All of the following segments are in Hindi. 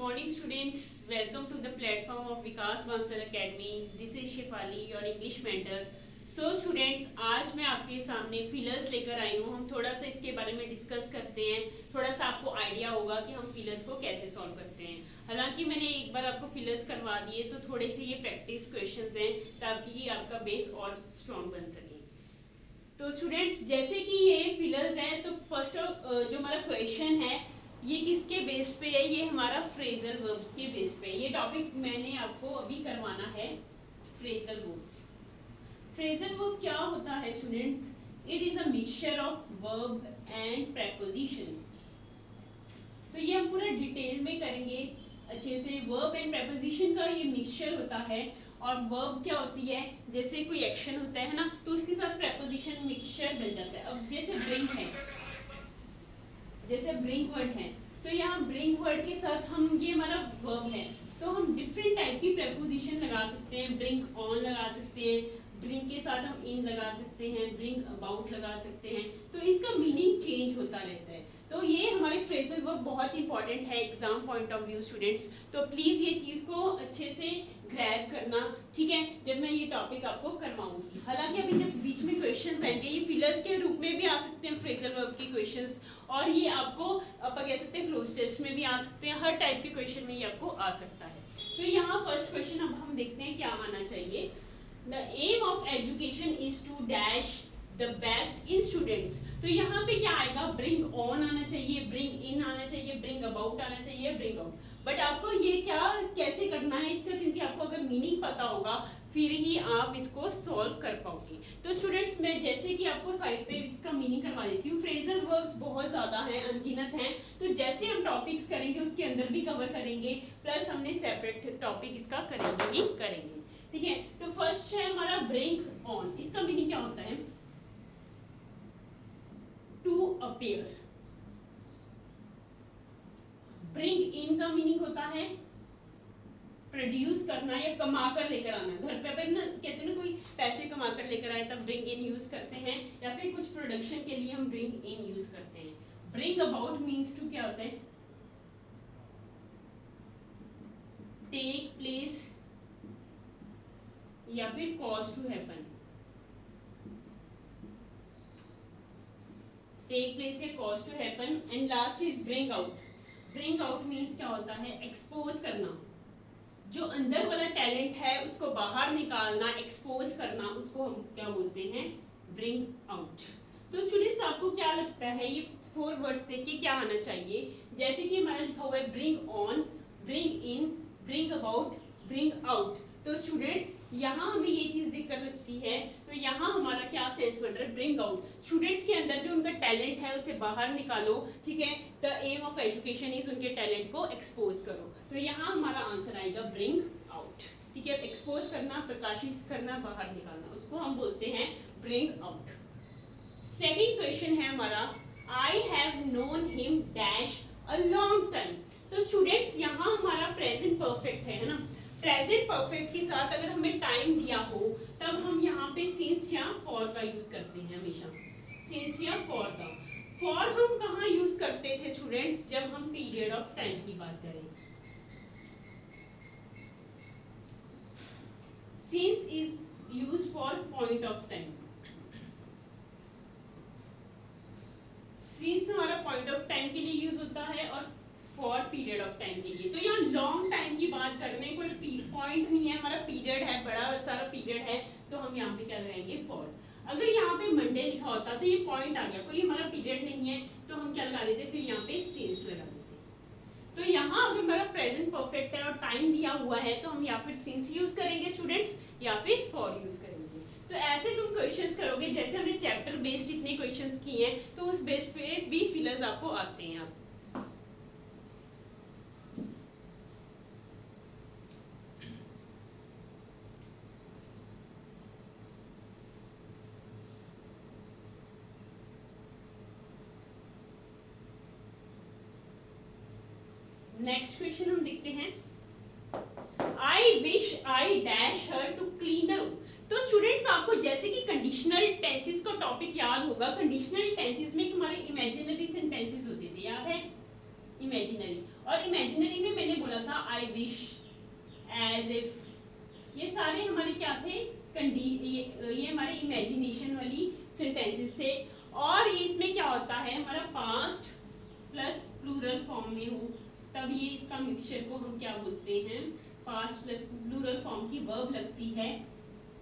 morning students, welcome to the platform of Vikas Bansal Academy. This is Shefali, your English mentor. So students, आज मैं आपके सामने फिलर्स लेकर आई हूँ. हम थोड़ा सा इसके बारे में डिस्कस करते हैं. थोड़ा सा आपको आइडिया होगा कि हम फिलर्स को कैसे सॉल्व करते हैं. हालांकि मैंने एक बार आपको फिलर्स करवा दिए, तो थोड़े से ये प्रैक्टिस क्वेश्चंस हैं ताकि आपका बेस और स्ट्रॉन्ग बन सके. तो स्टूडेंट्स, जैसे कि ये फिलर्स हैं, तो फर्स्ट जो हमारा क्वेश्चन है ये किसके बेस पे है? ये हमारा फ्रेजल वर्ब्स के बेस पे. ये टॉपिक मैंने आपको अभी करवाना है, फ्रेजल वर्ब. फ्रेजल वर्ब क्या होता है students? It is a mixture of verb and preposition. तो ये हम पूरा डिटेल में करेंगे अच्छे से. वर्ब एंड प्रेपोजिशन का ये मिक्सचर होता है. और वर्ब क्या होती है? जैसे कोई एक्शन होता है ना, तो उसके साथ प्रेपोजिशन मिक्सचर बन जाता है. अब जैसे ब्रिंग है, जैसे ब्रिंग वर्ड है, तो यहाँ ब्रिंग वर्ड के साथ हम, ये हमारा वर्ब है, तो हम डिफरेंट टाइप की प्रेपोजिशन लगा सकते हैं. ब्रिंग ऑन लगा सकते हैं, ब्रिंग के साथ हम इन लगा सकते हैं, ब्रिंग अबाउट लगा सकते हैं. तो इसका मीनिंग चेंज होता रहता है. तो ये हमारे फ्रेजल वर्ब बहुत इंपॉर्टेंट है exam point of view students. तो प्लीज ये चीज को अच्छे से ग्रैब करना, ठीक है, जब मैं ये टॉपिक आपको करवाऊंगी. हालांकि अभी जब बीच में क्वेश्चंस आएंगे, ये फिलर्स के रूप में भी आ सकते हैं फ्रेजल वर्ब के क्वेश्चंस, और ये आपको आप कह सकते हैं क्लोज टेस्ट में भी आ सकते हैं. हर टाइप के क्वेश्चन में ये आपको आ सकता है. तो यहाँ फर्स्ट क्वेश्चन अब हम देखते हैं क्या आना चाहिए. The aim of education is to dash the best in students. तो यहाँ पे क्या आएगा? ब्रिंग ऑन आना चाहिए, ब्रिंग इन आना चाहिए, ब्रिंग अबाउट आना चाहिए, ब्रिंग आउट. बट आपको ये क्या कैसे करना है इसका, क्योंकि आपको अगर मीनिंग पता होगा फिर ही आप इसको सॉल्व कर पाओगे. तो स्टूडेंट्स, मैं जैसे कि आपको साइड पे इसका मीनिंग करवा देती हूँ. फ्रेजल वर्ब्स बहुत ज़्यादा हैं, अनगिनत हैं. तो जैसे हम टॉपिक्स करेंगे उसके अंदर भी कवर करेंगे, प्लस हमने सेपरेट टॉपिक इसका करेंगे ही करेंगे. ठीक है. तो फर्स्ट है हमारा ब्रिंग ऑन. इसका मीनिंग क्या होता है? To appear. ब्रिंग इन का मीनिंग होता है प्रोड्यूस करना या कमा कर लेकर आना. घर पे ना कहते हैं ना, कोई पैसे कमा कर लेकर आए तब ब्रिंग इन यूज करते हैं, या फिर कुछ प्रोडक्शन के लिए हम ब्रिंग इन यूज करते हैं. ब्रिंग अबाउट मीन्स टू क्या होता है? टेक प्लेस या फिर cause to happen. Take place या cause to happen. And last is bring out. Bring out means क्या होता है? एक्सपोज करना. जो अंदर वाला टैलेंट है उसको बाहर निकालना, एक्सपोज करना, उसको हम क्या बोलते हैं? Bring out. तो स्टूडेंट्स, आपको क्या लगता है ये 4 वर्ड्स देख के क्या आना चाहिए? जैसे कि हमारा लिखा हुआ है bring on, bring in, bring about, bring out. तो स्टूडेंट्स, यहाँ हमें ये चीज दिक्कत लगती है, तो यहाँ हमारा क्या सेंस बन रहा है? Bring out. स्टूडेंट्स के अंदर जो उनका टैलेंट है उसे बाहर निकालो. ठीक है. The aim of education is उनके टैलेंट को एक्सपोज करो. तो यहाँ हमारा आंसर आएगा ब्रिंग आउट. ठीक है. एक्सपोज करना, प्रकाशित करना, बाहर निकालना, उसको हम बोलते हैं ब्रिंग आउट. सेकेंड क्वेश्चन है हमारा, I have known him dash a long time. तो स्टूडेंट्स, यहाँ हमारा प्रेजेंट परफेक्ट है ना. प्रेजेंट परफेक्ट के साथ अगर हमें टाइम दिया हो तब हम यहाँ पे सिंस या फॉर का यूज करते हैं हमेशा. सिंस या फॉर का. फॉर हम कहाँ यूज करते थे स्टूडेंट्स? जब हम पीरियड ऑफ टाइम की बात करें. Since is use for point of time. Since हमारा पॉइंट ऑफ टाइम के लिए यूज होता है और फॉर पीरियड ऑफ टाइम के लिए. तो यहाँ लॉन्ग टाइम की बात कर रहे हैं, कोई पॉइंट नहीं है, हमारा पीरियड है, बड़ा सारा पीरियड है, तो हम यहाँ पे क्या लगाएंगे? फॉर. अगर यहाँ पे मंडे लिखा होता तो ये पॉइंट आ गया, कोई हमारा पीरियड नहीं है, तो हम क्या लगा देते? फिर यहाँ पे सिंस लगा देते. तो यहाँ अगर हमारा प्रेजेंट परफेक्ट है और टाइम दिया हुआ है, तो हम या फिर सिंस यूज करेंगे स्टूडेंट्स, या फिर फॉर यूज करेंगे. तो ऐसे तुम क्वेश्चंस करोगे, जैसे हमने चैप्टर बेस्ड इतने क्वेश्चंस किए हैं, तो उस बेस पे भी फिलर्स आपको आते हैं. आप नेक्स्ट क्वेश्चन हम देखते हैं. I wish I dash her to clean the room. तो स्टूडेंट्स, आपको जैसे कि कंडीशनल टेंसेस का टॉपिक याद होगा. कंडीशनल टेंसेस में हमारे इमेजिनरी सेंटेंसेस होते थे, याद है? इमेजिनरी. और इमेजिनरी में मैंने बोला था आई विश, एज इफ, ये सारे हमारे क्या थे, ये हमारे इमेजिनेशन वाली सेंटेंसेस थे। और इसमें क्या होता है, हमारा पास्ट प्लस प्लूरल फॉर्म में हो तब ये इसका मिक्सचर को हम क्या बोलते हैं, पास्ट प्लस प्लूरल फॉर्म की वर्ब लगती है।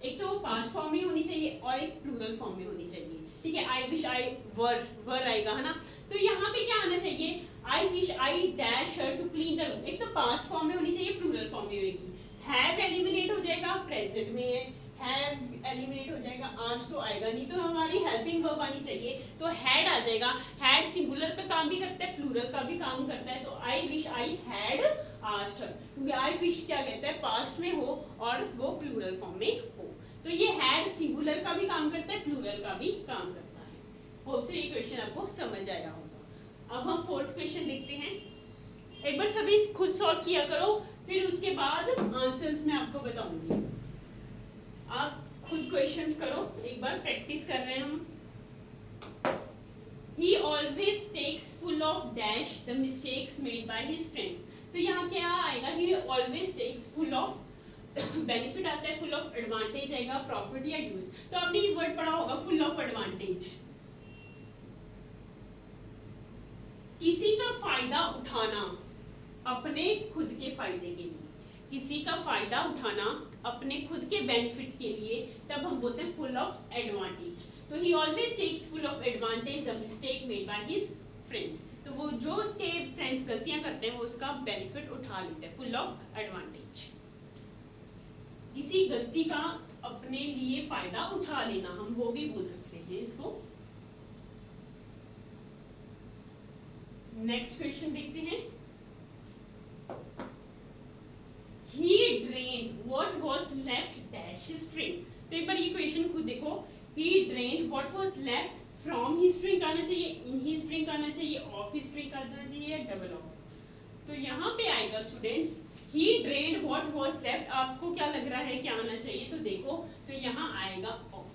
एक तो वो पास्ट फॉर्म में होनी चाहिए और एक प्लूरल फॉर्म में होनी चाहिए, ठीक है। आई विश आई वर आएगा, है ना। तो यहाँ पे क्या आना चाहिए, I wish I dash her to clean the room, एक तो पास्ट फॉर्म में होनी चाहिए, प्लूरल फॉर्म में होगी। हैव एलिमिनेट हो जाएगा, प्रेजेंट में है, हैव एलिमिनेट हो जाएगा, आज तो आएगा नहीं, तो हमारी हेल्पिंग वर्ब आनी चाहिए, तो हैड आ जाएगा। हैड सिंगुलर का काम भी करता है, प्लूरल का भी काम करता है, तो आई wish I had asked her, क्योंकि आई विश क्या कहता है, पास्ट में हो और वो प्लूरल फॉर्म में हो। तो ये हैड सिंगुलर का भी काम करता है, प्लूरल का भी काम करता है। होप सो ये क्वेश्चन आपको समझ आया होगा। अब हम फोर्थ क्वेश्चन देखते हैं। एक बार सभी खुद सॉल्व किया करो, फिर उसके बाद आंसर्स मैं आपको बताऊंगी। आप खुद क्वेश्चंस करो, एक बार प्रैक्टिस कर रहे हैं हम। He always takes full of dash the mistakes made by his friends। तो यहाँ क्या आएगा, he always takes full of benefit आता है, फुल ऑफ एडवांटेज आएगा, प्रॉफिट या यूज। तो आपने ये वर्ड पढ़ा होगा, फुल ऑफ एडवांटेज, किसी का फायदा उठाना अपने खुद के फायदे के लिए, किसी का फायदा उठाना अपने खुद के बेनिफिट के लिए, तब हम बोलते हैं फुल ऑफ एडवांटेज। तो he always takes full of advantage the mistake made by his friends. तो वो जो उसके फ्रेंड्स गलतियां करते हैं वो उसका बेनिफिट उठा लेते हैं, फुल ऑफ एडवांटेज। किसी गलती का अपने लिए फायदा उठा लेना, हम वो भी बोल सकते हैं इसको। नेक्स्ट क्वेश्चन देखते हैं। He drained what was left dash his drink। तो एक बार ये क्वेश्चन खुद देखो। He drained what was left from his drink आना चाहिए, in his drink आना चाहिए, of his drink आना चाहिए, डबल ऑफ। तो यहाँ पे आएगा students, he drained what was left। आपको क्या लग रहा है क्या आना चाहिए, तो देखो, तो यहाँ आएगा of।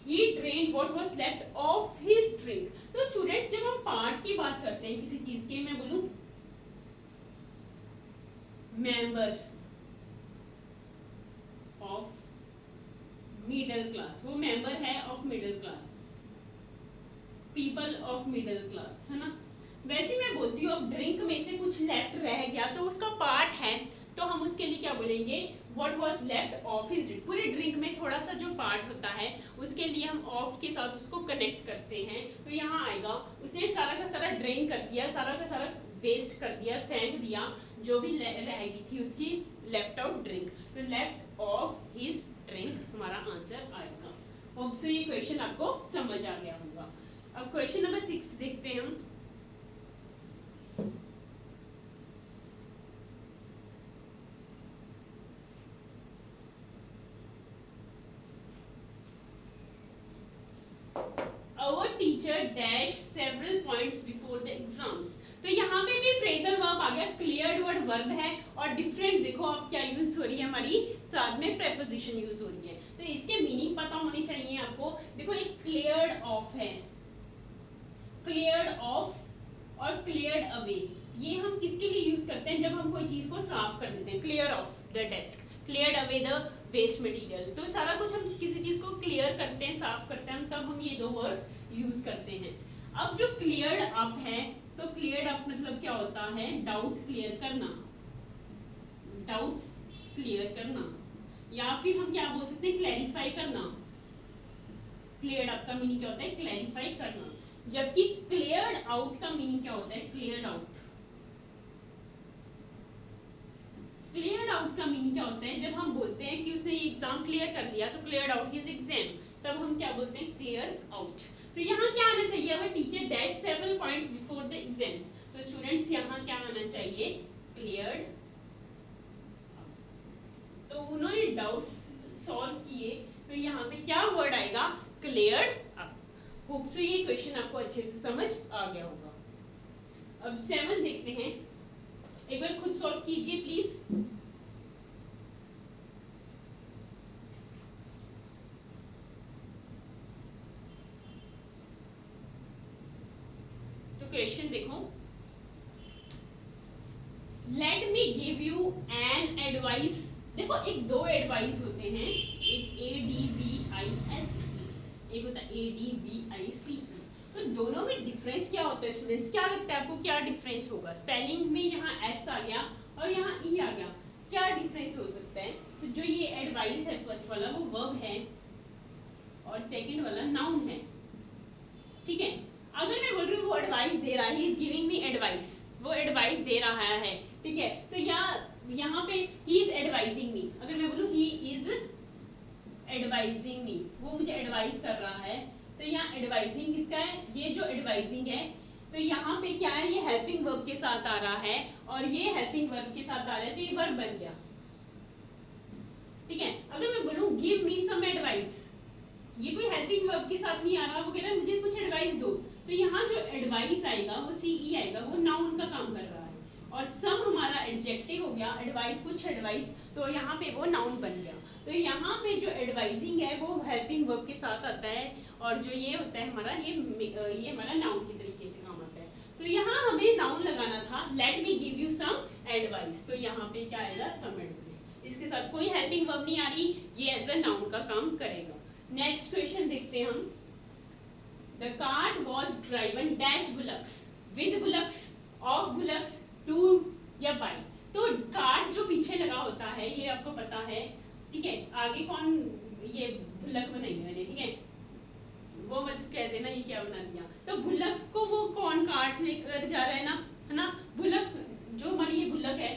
He drained what was left of his drink। तो स्टूडेंट्स जब हम पार्ट की बात करते हैं किसी चीज के, मैं बोलूं मेंबर ऑफ मिडिल क्लास, वो मेंबर है of middle class, people of middle class, है ना। वैसे मैं बोलती हूँ अब ड्रिंक में से कुछ लेफ्ट रह गया तो उसका पार्ट है, तो हम उसके लिए क्या बोलेंगे, what was left of his drink. पूरे ड्रिंक में थोड़ा सा जो पार्ट होता है उसके लिए हम ऑफ के साथ उसको कनेक्ट करते हैं। तो यहाँ आएगा, उसने सारा का सारा ड्रेन कर दिया, सारा का सारा वेस्ट कर दिया, फेंक दिया, जो भी रह गई थी उसकी लेफ्ट आउट ड्रिंक। तो लेफ्ट ऑफ हिज ड्रिंक हमारा आंसर आएगा। होप सो ये क्वेश्चन आपको समझ आ गया होगा। अब क्वेश्चन नंबर 6 देखते हैं हम। Our teacher dash several points before the exams। तो यहाँ पे भी फ्रेजल वर्ब आ गया, क्लियर्ड वर्ड वर्ब है और डिफरेंट देखो अब क्या यूज हो रही है हमारी, साथ में प्रेपोजिशन यूज हो रही है। तो इसके मीनिंग पता होनी चाहिए आपको। देखो एक क्लियर्ड ऑफ है, क्लियर्ड ऑफ और क्लियर्ड अवे, ये हम किसके लिए यूज करते हैं, जब हम कोई चीज को साफ कर देते हैं, clear off the desk, cleared away the waste material. तो सारा कुछ हम किसी चीज को क्लियर करते हैं, साफ करते हैं, तब हम ये दो वर्ड्स यूज करते हैं। अब जो क्लियर्ड अप है, तो क्लियर्ड अप मतलब क्या होता है, डाउट क्लियर करना, डाउट्स क्लियर करना, या फिर हम क्या बोल सकते हैं, क्लैरिफाई करना। क्लियर्ड अप का मीनिंग क्या होता है, क्लैरिफाई करना, जबकि क्लियर्ड आउट का मीनिंग क्या होता है, क्लियर्ड आउट। क्लियर्ड आउट का मीनिंग क्या होता है, जब हम बोलते हैं कि उसने ये एग्जाम क्लियर कर लिया, तो क्लियर्ड आउट हिज एग्जाम, तब हम क्या बोलते हैं, क्लियर आउट। तो यहाँ क्या आना चाहिए, अगर teacher dash several points before the exams, तो स्टूडेंट्स यहाँ क्या आना चाहिए, क्लियर्ड। तो उन्होंने डाउट्स सॉल्व किए, तो यहाँ पे क्या वर्ड आएगा, क्लियर्ड अप। होप सो ये क्वेश्चन आपको अच्छे से समझ आ गया होगा। अब 7 देखते हैं, एक बार खुद सॉल्व कीजिए प्लीज। तो क्वेश्चन देखो, late me give you an advice. देखो एक दो एडवाइस होते हैं, एक ADVIS, एक होता है ADVICE। तो दोनों में डिफरेंस क्या होता है स्टूडेंट्स, क्या लगता है आपको क्या डिफरेंस होगा? स्पेलिंग में यहाँ S आ गया और यहाँ E आ गया, क्या डिफरेंस हो सकता है? तो जो ये एडवाइस है फर्स्ट वाला वो वर्ब है और सेकंड वाला नाउन है, ठीक है। अगर मैं बोल रही हूँ वो एडवाइस दे रहा है, he is giving me advice, वो एडवाइस दे रहा है, ठीक है। तो यहाँ पे ही इज एडवाइजिंग मी, अगर मैं बोलूँ ही इज एडवाइजिंग मी, वो मुझे एडवाइस कर रहा है, तो यहाँ एडवाइजिंग किसका है? ये जो एडवाइजिंग है, तो यहाँ पे क्या है, ये हेल्पिंग वर्ब के साथ आ रहा है और ये हेल्पिंग वर्ब के साथ आ रहा है, तो ये वर्ब बन गया, ठीक है। अगर मैं बोलूँ गिव मी सम एडवाइस, ये कोई हेल्पिंग वर्ब के साथ नहीं आ रहा, वो कह रहा है मुझे कुछ एडवाइस दो, तो यहाँ जो एडवाइस आएगा वो CE आएगा, वो नाउन का काम कर रहा है, और सम हमारा एडजेक्टिव हो गया, एडवाइस कुछ एडवाइस, तो यहाँ पे वो नाउन बन गया। तो यहाँ पे जो एडवाइजिंग है वो हेल्पिंग वर्ब के साथ आता है, और जो ये होता है हमारा ये हमारा नाउन की तरीके से काम आता है। तो यहाँ हमें नाउन लगाना था, let me give you some advice, तो यहाँ पे क्या आएगा, सम एडवाइस, इसके साथ कोई हेल्पिंग वर्ब नहीं आ रही, ये एज अ नाउन का काम करेगा। नेक्स्ट क्वेश्चन देखते हैं हम। The cart was driven dash bullocks, with bullocks, of bullocks, to या बाई। तो कार्ट जो पीछे लगा होता है ये आपको पता है, ठीक है। आगे कौन, ये बुलक बनाई मैंने, ठीक है, वो मत कह देना ये क्या बना दिया। तो बुलक को वो कौन कार्ट लेकर जा रहा है ना, है ना, बुलक जो हमारी ये बुलक है,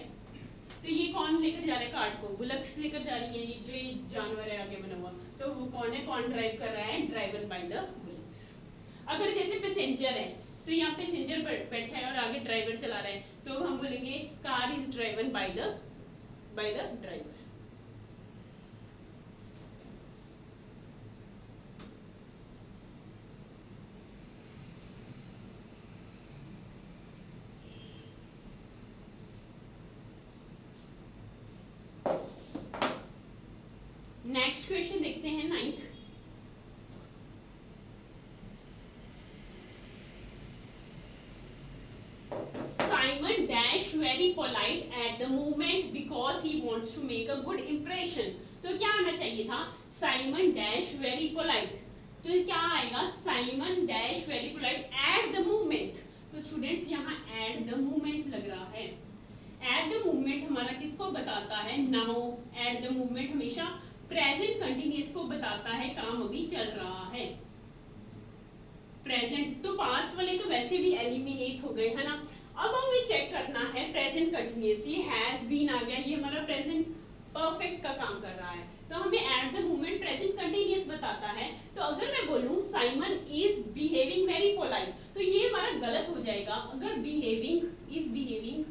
तो ये कौन लेकर जा रहा है कार्ट को, बुलक्स लेकर जा रही है, ये जो ये जानवर है आगे बना हुआ, तो वो कौन है, कौन ड्राइव कर रहा है, ड्राइवन बाय द बुलक्स। अगर जैसे पैसेंजर है, तो यहाँ पैसेंजर बैठा है और आगे ड्राइवर चला रहा है, तो हम बोलेंगे car is driven by the driver. Next question देखते हैं 9th। Simon dash very polite at the moment because he wants to make a good impression। तो क्या आना चाहिए था, Simon dash very polite, तो क्या आएगा, Simon dash very polite at the moment। तो स्टूडेंट्स यहाँ at the moment लग रहा है, at the moment हमारा किसको बताता है, now। at the moment हमेशा प्रेजेंट कंटिन्यूअस को बताता है, काम अभी चल रहा है। प्रेजेंट तो पास्ट वाले तो वैसे भी एलिमिनेट हो गए, है ना। अब हमें चेक करना है प्रेजेंट कंटिन्यूअस, ये हैज बीन आ गया, ये हमारा प्रेजेंट परफेक्ट का काम कर रहा है, तो हमें at the moment present continuous बताता है। तो अगर मैं बोलूं Simon is behaving very polite, तो ये हमारा गलत हो जाएगा। अगर behaving is behaving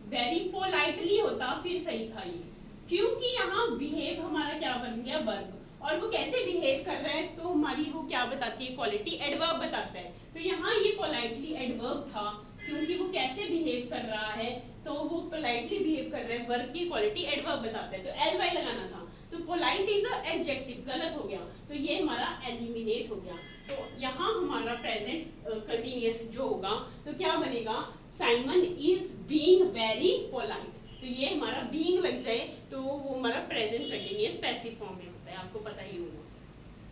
very politely होता फिर सही था ये, क्योंकि यहाँ बिहेव हमारा क्या बन गया, वर्ब, और वो कैसे बिहेव कर रहा है, तो हमारी वो क्या बताती है, क्वालिटी, एडवर्ब बताता है। तो यहाँ ये पोलाइटली एडवर्ब था, क्योंकि वो कैसे बिहेव कर रहा है, तो वो पोलाइटली बिहेव कर रहा है, वर्ब की क्वालिटी एडवर्ब बताता है, तो ly लगाना था। तो पोलाइट इज अ एडजेक्टिव, गलत हो गया, तो ये हमारा एलिमिनेट हो गया। तो यहाँ हमारा प्रेजेंट कंटिन्यूअस जो होगा, तो क्या बनेगा, Simon is being very polite, तो ये हमारा बीइंग लग जाए तो वो हमारा प्रेजेंट कंटिन्यूअस पैसिव फॉर्म में होता है, आपको पता ही होगा।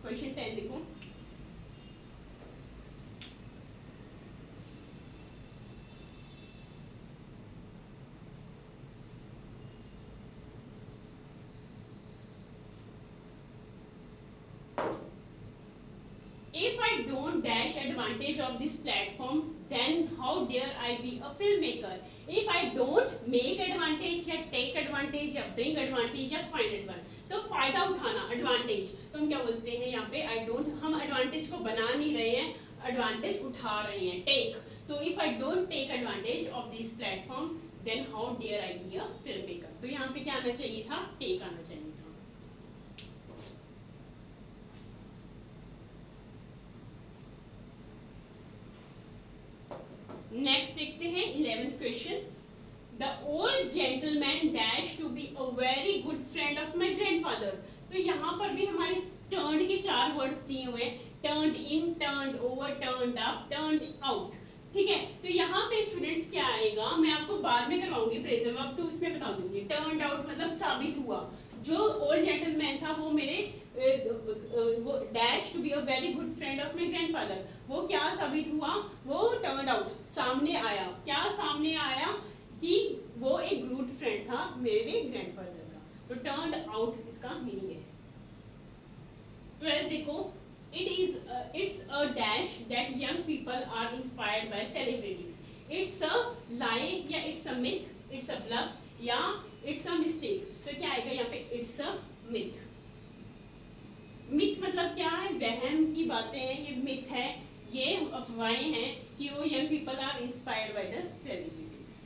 क्वेश्चन 10 देखो। If I don't dash advantage of this platform, then how dare I be a filmmaker? If I don't make advantage या take advantage या bring advantage या find advantage, तो फायदा उठाना, advantage, तो हम क्या बोलते हैं यहाँ पे, I don't, हम advantage को बना नहीं रहे हैं, advantage उठा रहे हैं, take। तो if I don't take advantage of this platform, then how dare I be a filmmaker? तो यहाँ पे क्या आना चाहिए था, take आना चाहिए था। नेक्स्ट देखते हैं 11th question. The old gentleman dash to be a very good friend of my grandfather. तो यहाँ पर भी हमारी टर्न के 4 वर्ड्स दिए हुए हैं, turned in, turned over, turned up, turned out, ठीक है। तो यहाँ पे स्टूडेंट्स क्या आएगा, मैं आपको बाद में करवाऊंगी फ्रेजल वर्ब, तो उसमें बता दूंगी। टर्न्ड आउट मतलब साबित हुआ, जो ओल्ड जेंटलमैन था वो मेरे वो dash to be a very good friend of my grandfather, वो क्या साबित हुआ, वो टर्न्ड आउट सामने आया, क्या सामने आया कि वो एक गुड फ्रेंड था मेरे ग्रैंडफादर का, तो टर्न्ड आउट इसका मीनिंग है। 12 देखो, it's a dash that young people are inspired by celebrities. It's a lie या it's a myth, it's a bluff या it's a mistake। तो क्या आएगा यहाँ पे, it's a myth। myth मतलब क्या है, वहम की बातें हैं, ये myth है, ये अफवाहें हैं कि वो young people are inspired by the celebrities।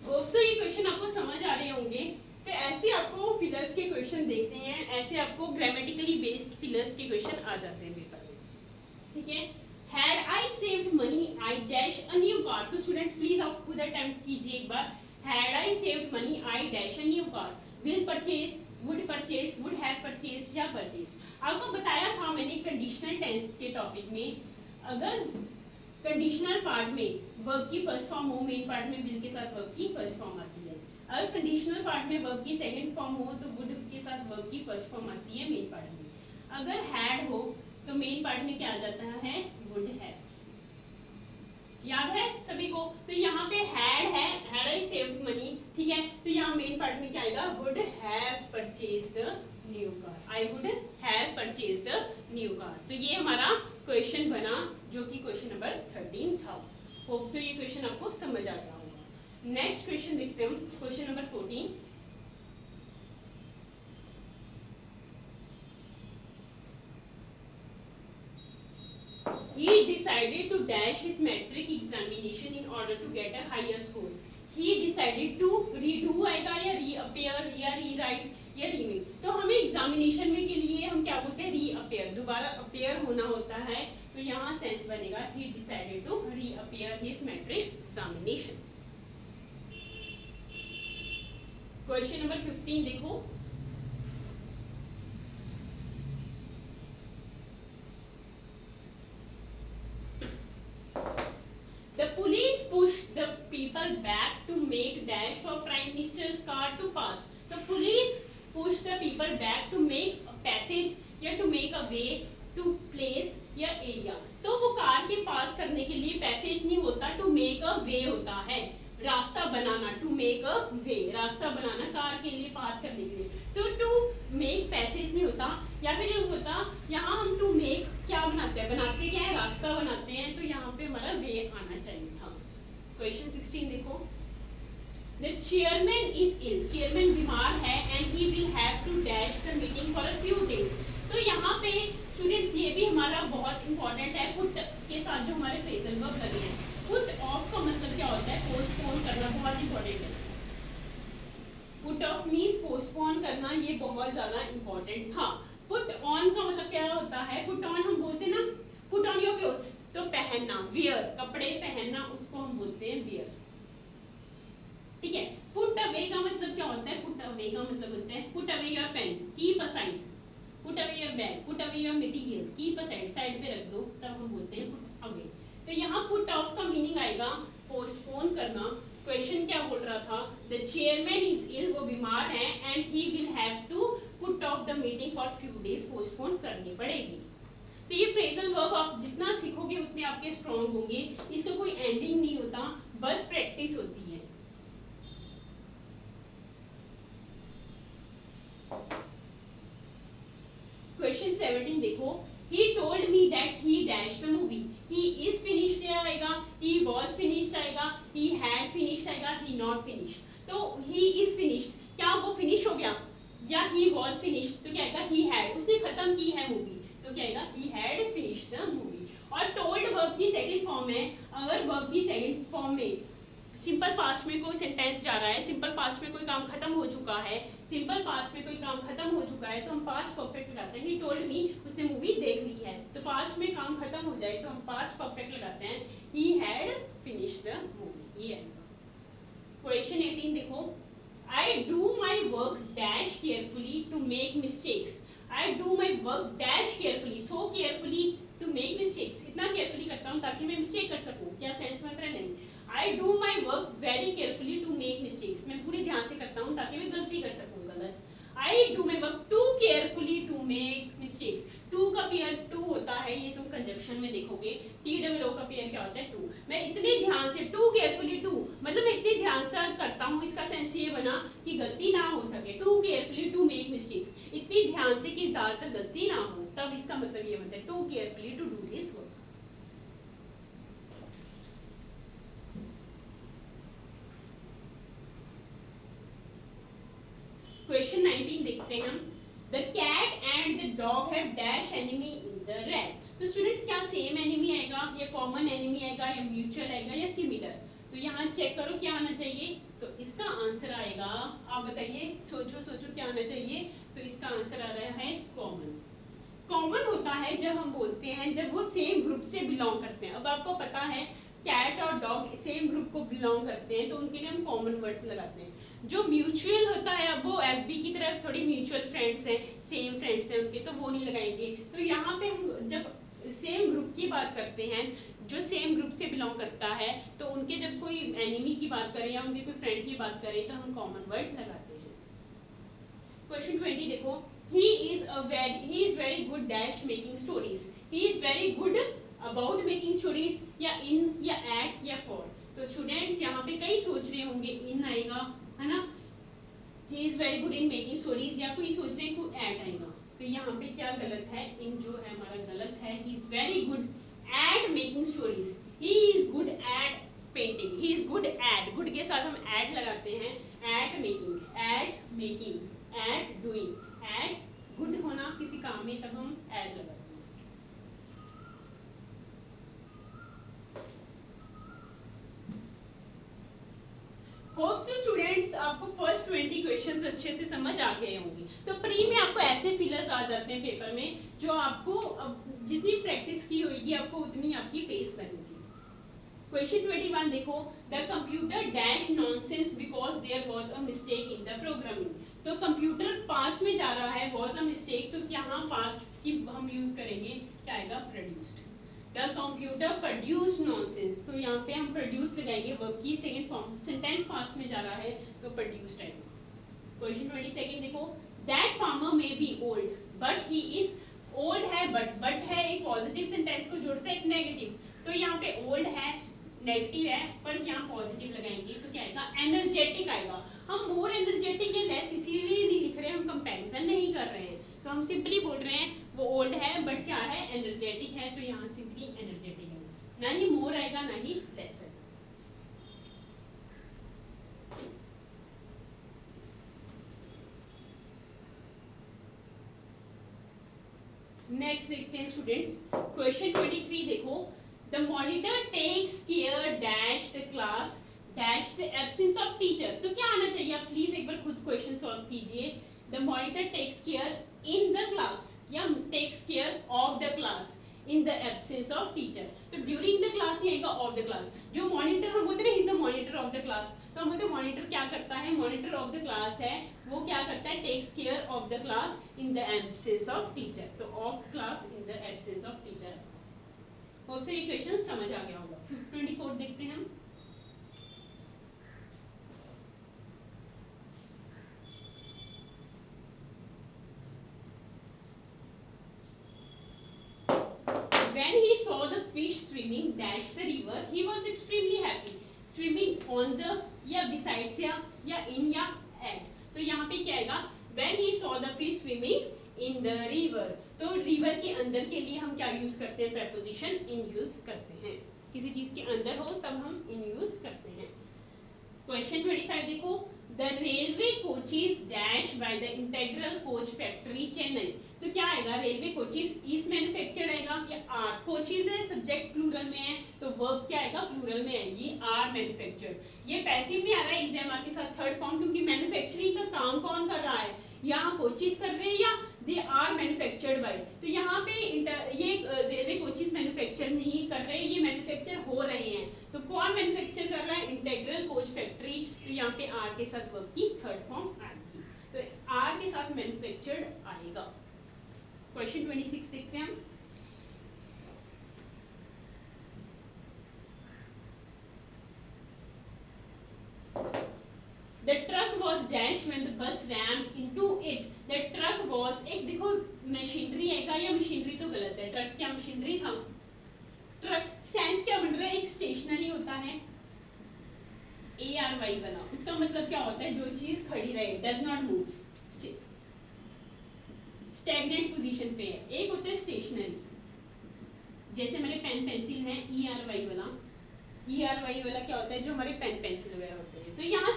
तो ये क्वेश्चन आपको समझ आ रहे होंगे। तो ऐसे आपको फिलर्स के क्वेश्चन देखते हैं, ऐसे आपको ग्रामेटिकली बेस्ड फिलर्स के क्वेश्चन आ जाते हैं पेपर में, ठीक है। Had I saved money, I dash a new car। तो स्टूडेंट्स प्लीज आप खुद अटेम्प्ट कीजिए एक बार। Had I saved money, I dash a new car। Will purchase, would purchase, would have purchased या purchase। आपको बताया था मैंने कंडीशनल टेंस के टॉपिक में, अगर कंडीशनल पार्ट में वर्ब की फर्स्ट फॉर्म हो, मेन पार्ट में विल के साथ वर्ब की फर्स्ट फॉर्म आती है। अगर कंडीशनल पार्ट में वर्ब की सेकंड फॉर्म हो तो वुड के साथ वर्ब की फर्स्ट फॉर्म आती है मेन पार्ट में। अगर हैड हो तो मेन पार्ट में क्या आ जाता है, वुड है। याद है सभी को? तो यहाँ पे हैड है, हैड आई सेव्ड मनी, ठीक है, तो यहाँ मेन पार्ट में क्या आएगा, would have purchased new car, I would have purchased new car. तो ये हमारा क्वेश्चन बना जो कि क्वेश्चन नंबर 13 था। होप सो ये क्वेश्चन आपको समझ आ गया होगा। नेक्स्ट क्वेश्चन देखते हैं, question number 14। He decided to dash his metric examination in order to get a higher score। He decided to redo आएगा या reappear या rewrite या remake। तो हमें एग्जामिनेशन में के लिए हम क्या बोलते हैं, reappear, दोबारा appear होना होता है, तो यहाँ सेंस बनेगा he decided to reappear his metric examination। Question number 15 देखो, the police pushed the people back to make dash for prime minister's car to pass। तो police pushed the people back to make a passage या to make a way to place या area। तो वो कार के पास करने के लिए पैसेज नहीं होता, to make a way होता है, रास्ता बनाना, टू मेक अ वे, रास्ता बनाना कार के लिए पास करने के लिए। तो टू मेक पैसेज नहीं होता, या फिर होता यहाँ हम टू मेक क्या बनाते हैं, बनाते क्या है, रास्ता बनाते हैं, तो यहाँ पे हमारा वे आना चाहिए था। क्वेश्चन 16 देखो, the chairman is ill, chairman बीमार है, and he will have to dash the meeting for a few days. तो यहाँ पे स्टूडेंट्स ये भी हमारा बहुत इंपॉर्टेंट है, पुट के साथ जो हमारे फ्रेजल वर्ब लगे हैं। पुट ऑफ का मतलब क्या होता है, पोस्टपोन करना, बहुत इंपॉर्टेंट है। पुट ऑफ मीन्स पोस्टपोन करना, ये बहुत ज्यादा इंपॉर्टेंट था। पुट ऑन का मतलब क्या होता है, पुट ऑन हम बोलते हैं ना, पुट ऑन योर क्लोथ्स, तो पहनना, वियर, कपड़े पहनना, उसको हम बोलते हैं वियर, ठीक है। पुट अवे का मतलब क्या होता है, पुट अवे का मतलब होता है put away your pen, keep aside, put away your bag, put away your material, keep aside, side पे रख दो, तब हम बोलते हैं पुट अवे। तो यहाँ पुट ऑफ का मीनिंग आएगा पोस्टपोन करना। क्वेश्चन क्या बोल रहा था, द चेयरमैन इज इल, वो बीमार है, and he will have to put off the meeting for few days, postpone करनी पड़ेगी। तो ये फ्रेजल वर्ब आप जितना सीखोगे उतने आपके स्ट्रॉन्ग होंगे, इसका कोई एंडिंग नहीं होता, बस प्रैक्टिस होती है। क्वेश्चन 17 देखो, he told me that he dashed the movie, he is finished आएगा, he was finished आएगा, he had finished आएगा, he not finished। तो he is finished, क्या वो फिनिश हो गया, या he was finished, तो क्या आएगा he had, उसने खत्म की है मूवी, तो क्या आएगा he had finished the movie। और told वर्ब की सेकंड फॉर्म है, अगर वर्ब की सेकंड फॉर्म में सिंपल पास्ट में कोई सेंटेंस जा रहा है, सिंपल पास्ट में कोई काम खत्म हो चुका है, सिंपल पास्ट में कोई काम खत्म हो चुका है, तो हम पास्ट परफेक्ट लगाते हैं। ही टोल्ड मी, उसने मूवी देख ली है, तो पास्ट में काम खत्म हो जाए तो हम पास्ट परफेक्ट लगाते हैं, he had finished the movie. ये क्वेश्चन 18 देखो, I do my work dash carefully to make mistakes, I do my work dash carefully, so carefully to make mistakes, इतना केयरफुली करता हूँ ताकि मैं मिस्टेक कर सकूँ, क्या सेंस में कर नहीं, I do my work very carefully to make mistakes, मैं पूरे ध्यान से करता हूँ ताकि मैं गलती कर सकूँ गलत। I do my work too carefully to make mistakes, too का पेयर टू होता है, ये तुम कंजक्शन में देखोगे, टी डबल ओ का पेयर क्या होता है टू। मैं इतने ध्यान से टू केयरफुली टू, मतलब मैं इतने ध्यान से करता हूँ, इसका सेंस ये बना कि गलती ना हो सके, too carefully to make mistakes, इतनी ध्यान से कि ज्यादातर गलती ना हो, तब इसका मतलब ये बनता है too carefully to do this work. Question 19 देखते हैं हम। The cat and the dog have dash enemy in the rat. तो स्टूडेंट्स क्या सेम एनिमी आएगा या कॉमन एनिमी आएगा या म्यूचुअल आएगा या सिमिलर? तो यहाँ चेक करो क्या आना चाहिए, तो इसका आंसर आएगा, आप बताइए, सोचो सोचो क्या आना चाहिए, तो इसका आंसर आ रहा है कॉमन। कॉमन होता है जब हम बोलते हैं जब वो सेम ग्रुप से बिलोंग करते हैं। अब आपको पता है कैट और डॉग सेम ग्रुप को बिलोंग करते हैं, तो उनके लिए हम कॉमन वर्ड लगाते हैं। जो म्यूचुअल होता है, अब वो एफबी की तरह थोड़ी म्यूचुअल फ्रेंड्स हैं, सेम फ्रेंड्स हैं उनके, तो वो नहीं लगाएंगे। तो यहाँ पे हम जब सेम ग्रुप की बात करते हैं, जो सेम ग्रुप से बिलोंग करता है, तो उनके जब कोई एनिमी की बात करें या उनके कोई फ्रेंड की बात करें, तो हम कॉमन वर्ड लगाते हैं। क्वेश्चन 20 देखो, he is very good dash making stories, he is very good about making stories, या in या at या for। तो स्टूडेंट्स यहाँ पे कई सोच रहे होंगे इन आएगा, है ना, he is very good in making stories, या कोई सोच रहे हैं को at आएगा, तो यहाँ पे क्या गलत है, इन जो है हमारा गलत है। he is very good at making stories, he is good at painting, he is good at, good के साथ हम at लगाते हैं, at making, at doing, at good होना किसी काम में, तब हम at लगाते हैं। होप सो स्टूडेंट्स आपको फर्स्ट 20 क्वेश्चंस अच्छे से समझ आ गए होंगे। तो प्री में आपको ऐसे फिलर्स आ जाते हैं पेपर में, जो आपको जितनी प्रैक्टिस की होगी आपको उतनी आपकी पेस बनेगी। क्वेश्चन 21 देखो, the computer dash nonsense because there was a mistake in the programming. तो कंप्यूटर पास्ट में जा रहा है, वाज अ मिस्टेक, तो यहाँ पास्ट की हम यूज करेंगे, क्या आएगा, produced. The computer produced nonsense, तो यहाँ पे हम produce लगाएंगे, वर्ब की सेकंड फॉर्म, सेंटेंस पास्ट में जा रहा है तो produced आएगा। क्वेश्चन 22 देखो, that farmer may be old but he is old है, but है एक पॉजिटिव सेंटेंस को जोड़ता है एक नेगेटिव, तो यहाँ पे old है नेगेटिव है, पर यहाँ पॉजिटिव लगाएंगे तो क्या आएगा, एनर्जेटिक आएगा। हम मोर एनर्जेटिक या लेस इसीलिए नहीं लिख रहे हैं, हम कंपैरिजन नहीं कर रहे हैं, तो हम सिंपली बोल रहे हैं वो ओल्ड है बट क्या है, एनर्जेटिक है, तो यहाँ सिंपली एनर्जेटिक है, ना ही मोर आएगा ना ही लेस है। नेक्स्ट देखते हैं स्टूडेंट्स, क्वेश्चन 23 देखो, the monitor takes care dash the class dash the absence of teacher. तो क्या आना चाहिए, आप प्लीज एक बार खुद क्वेश्चन सॉल्व कीजिए। The monitor takes care in the class या takes care of the class in the absence of teacher. तो ड्यूरिंग द क्लास नहीं आएगा, ऑफ द क्लास। जो मॉनिटर हम बोलते हैं he is the monitor of the class, तो हम बोलते हैं मॉनिटर क्या करता है, मॉनिटर ऑफ द क्लास है, वो क्या करता है, takes care of the class in the absence of teacher. तो of class in the absence of teacher. Hope so ये क्वेश्चन समझ आ गया होगा। 24 देखते हैं हम। When he saw the fish swimming dash the river, he was extremely happy. Swimming on the या besides या in या at। तो यहाँ पे क्या आएगा, when he saw the fish swimming in the river। तो river के अंदर के लिए हम क्या यूज करते हैं, preposition in यूज करते हैं। किसी चीज के अंदर हो तब हम in यूज करते हैं। क्वेश्चन 25 देखो, the railway coaches dash by the integral coach factory Chennai. तो क्या आएगा, रेलवे कोचेस इज मैन्युफैक्चर्ड आएगा या आर, कोचेस है सब्जेक्ट प्लूरल में है, तो वर्ब क्या आएगा, प्लूरल में आएगी, आर मैन्युफैक्चर्ड। ये पैसिव में आ रहा है इज एम आर के साथ थर्ड फॉर्म, क्योंकि मैन्युफैक्चरिंग का काम कौन कर रहा है, यहाँ कोचेस कर रहे हैं या दे आर मैन्युफैक्चर्ड बाय। तो यहाँ पे ये रेलवे कोचेस मैन्युफैक्चर नहीं कर रहे, ये मैन्युफैक्चर हो रहे हैं, तो कौन मैन्युफैक्चर कर रहा है, इंटीग्रल कोच फैक्ट्री। तो यहाँ पे आर के साथ वर्ब की थर्ड फॉर्म आएगी, तो आर के साथ मैन्युफैक्चर्ड आएगा। क्वेश्चन 26 देखते हैं हम। was dash when the bus rammed into it. The truck was, एक देखो मशीनरी आएगा या मशीनरी तो गलत है, ट्रक क्या मशीनरी था? ट्रक सेंस क्या बन रहा है? एक स्टेशनरी होता है ARY वाला, उसका मतलब क्या होता है? जो चीज खड़ी रहे, does not move, stagnant position पे है। एक होता है स्टेशनरी, जैसे हमारे पेन पेंसिल है ERY वाला। ERY वाला क्या होता है? जो हमारे पेन पेंसिल वगैरह होते हैं। तो यहाँ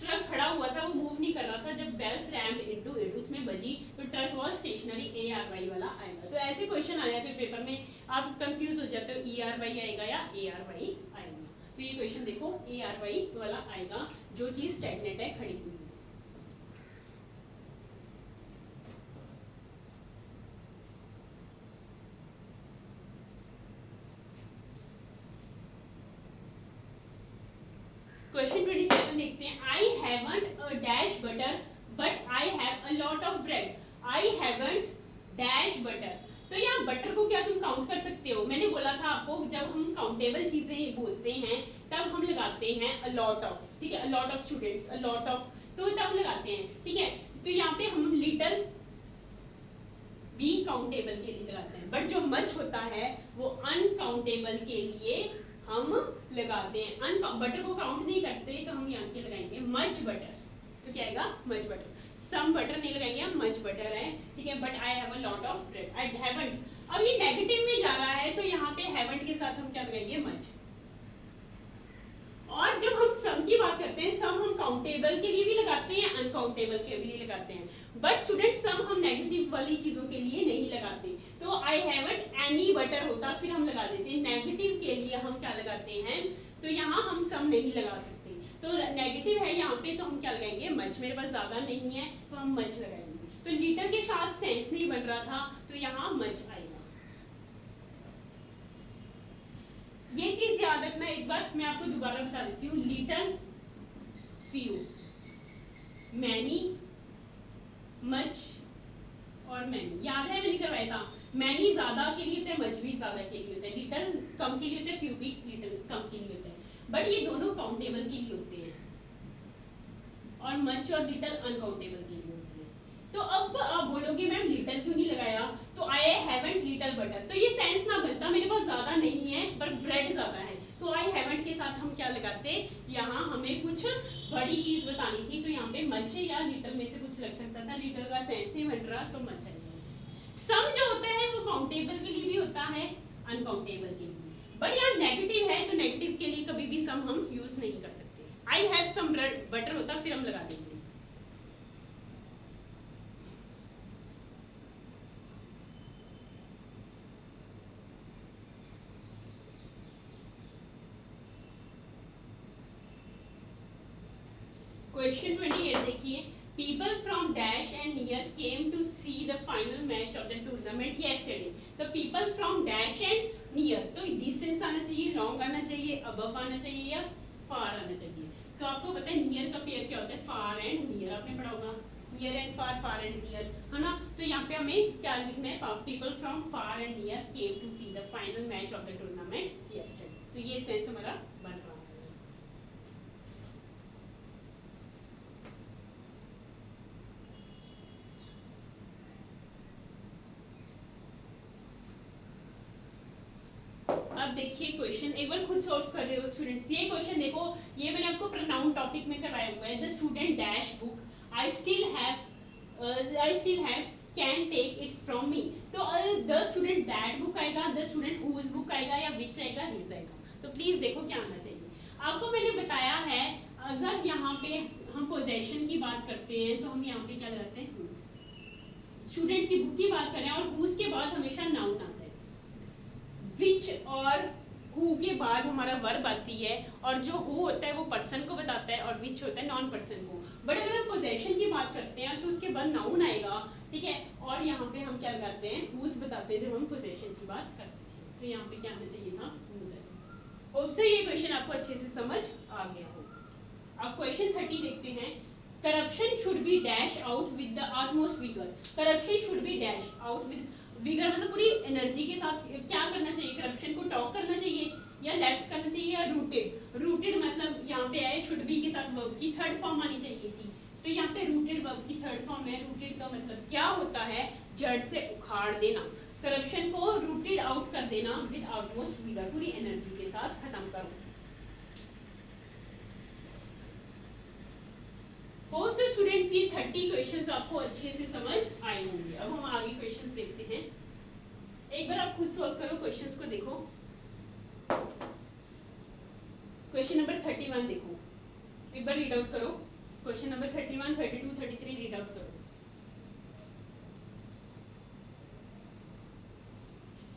ट्रक खड़ा हुआ था, वो मूव नहीं कर रहा था, जब बस रैम्ड इनटू इट, उसमें बजी, तो ट्रक वाज स्टेशनरी, ARY वाला आएगा। तो ऐसे क्वेश्चन आ जाते हैं पेपर में, आप कंफ्यूज हो जाते हो ERY आएगा या ARY आएगा। तो ये क्वेश्चन देखो ARY वाला आएगा, जो चीज स्टैग्नेंट है, खड़ी हुई। क्वेश्चन 27 देखते हैं। I haven't a dash butter but I have a lot of bread. I haven't dash butter, तो यहाँ बटर को क्या तुम काउंट कर सकते हो? मैंने बोला था आपको, जब हम काउंटेबल चीजें बोलते हैं तब हम लगाते हैं अ लॉट ऑफ, ठीक है, a lot of students, a lot of, तो तब लगाते हैं, ठीक है। तो यहाँ पे हम लिटिल भी काउंटेबल के लिए लगाते हैं, बट जो मच होता है वो अनकाउंटेबल के लिए हम लगाते हैं। बटर को काउंट नहीं करते तो हम यहाँ के लगाएंगे मच बटर, तो क्या आएगा? Much butter. सम बटर नहीं लगाएंगे, हम मच बटर है, ठीक है। But I have a lot of bread, I haven't, अब ये नेगेटिव में जा रहा है तो यहाँ पे हैवंट के साथ हम क्या लगाएंगे? मच। और जब हम सम की बात करते हैं, सम हम काउंटेबल के लिए भी लगाते हैं, अनकाउंटेबल के लिए लगाते हैं, बट स्टूडेंट सम हम नेगेटिव वाली चीजों के लिए नहीं लगाते। तो आई हैवंट एनी बटर होता, फिर हम लगा देते हैं। नेगेटिव के लिए हम क्या लगाते हैं? तो यहाँ हम सम नहीं लगा सकते, तो नेगेटिव है यहाँ पे, तो हम क्या लगाएंगे? मच। मेरे पास ज्यादा नहीं है तो हम मच लगाएंगे। तो लिटिल के साथ सेंस नहीं बन रहा था, तो यहाँ मच आएगा। ये चीज याद रखना, एक बार मैं आपको दोबारा बता देती हूँ। लिटिल, फ्यू, मैनी, मच और मैनी, याद है मैंने करवाया था। मैनी ज्यादा के लिए होता है, मच भी ज्यादा के लिए होता है, लिटिल कम के लिए होता है, फ्यू भी लिटिल कम के लिए होता है, बट ये दोनों काउंटेबल के लिए होते हैं और मच और लिटिल अनकाउंटेबल के लिए होते हैं। तो अब आप बोलोगे मैम लिटिल क्यों नहीं लगाया? तो आई हैवंट लिटिल बटर, तो ये सेंस ना बनता, मेरे पास ज्यादा नहीं है पर ब्रेड ज्यादा है, तो आई हैवंट के साथ हम क्या लगाते? यहाँ हमें कुछ बड़ी चीज बतानी थी, तो यहाँ पे मच या लिटिल में से कुछ लग सकता था। लिटिल का सेंस नहीं बन रहा तो मच है। सम जो होता है वो काउंटेबल के लिए भी होता है, अनकाउंटेबल के लिए, बट यहाँ नेगेटिव है तो नेगेटिव के लिए कभी भी सम हम यूज नहीं कर सकते। I have some bread butter होता, फिर हम लगा देंगे। क्वेश्चन 28 देखिए। People from dash and near came to see the final match of the tournament yesterday. तो people from dash and near, तो डिस्टेंस आना चाहिए, लॉन्ग आना चाहिए, अबव आना चाहिए या फार आना चाहिए। तो आपको पता है नियर का पेयर क्या होता है? फार एंड नियर, आपने पढ़ा होगा, near and far, far and near, है ना। तो यहाँ पे हमें क्या लिखना है? People from far and near came to see the final match of the tournament yesterday. तो ये सेंस हमारा बन रहा है। अब देखिए क्वेश्चन एक बार खुद सॉल्व कर रहे हो स्टूडेंट्स। ये क्वेश्चन देखो, ये मैंने आपको प्रोनाउन टॉपिक में करवाया हुआ है। The student dash book I still have can take it from me. तो द स्टूडेंट दैट बुक आएगा, द स्टूडेंट हुज बुक आएगा या विच आएगा? हिज आएगा। तो प्लीज देखो क्या आना चाहिए। आपको मैंने बताया है, अगर यहाँ पे हम पोजेशन की बात करते हैं तो हम यहाँ पे क्या लगाते हैं? हुज। स्टूडेंट की बुक की बात करें और हुज के बाद हमेशा नाउन आता है। विच और हु के बाद हमारा वर्ब आती है, और जो हु होता है वो पर्सन को बताता है और विच होता है नॉन पर्सन को। बट अगर हम पोजेशन की बात करते हैं तो उसके बाद नाउन आएगा, ठीक है। और यहाँ पे हम क्या लगाते हैं? हुज बताते हैं जब हम पोजेशन की बात करते हैं। तो यहाँ पे क्या आना चाहिए था? हुज आएगा। होप सो ये क्वेश्चन आपको अच्छे से समझ आ गया हो। अब क्वेश्चन 30 देखते हैं। Corruption should be dash out with the utmost vigor। Corruption should be dash out with vigour, मतलब पूरी एनर्जी के साथ क्या करना चाहिए? करप्शन को टॉक करना चाहिए या लेफ्ट करना चाहिए या रूटेड? रूटेड मतलब यहाँ पे आए शुड बी के साथ वर्ब की थर्ड फॉर्म आनी चाहिए थी, तो यहाँ पे रूटेड वर्ब की थर्ड फॉर्म है। रूटेड का मतलब क्या होता है, जड़ से उखाड़ देना, करप्शन को रूटेड आउट कर देना विद आउटमोस्ट विगोर, पूरी एनर्जी के साथ खत्म करो। होप सो स्टूडेंट्स ये 30 क्वेश्चंस आपको अच्छे से समझ आए होंगे। अब हम आगे क्वेश्चंस देखते हैं। एक बार आप खुद सॉल्व करो क्वेश्चंस को, देखो क्वेश्चन नंबर 31 देखो, एक बार रीड आउट करो। क्वेश्चन नंबर 31, 32, 33 रीड आउट करो।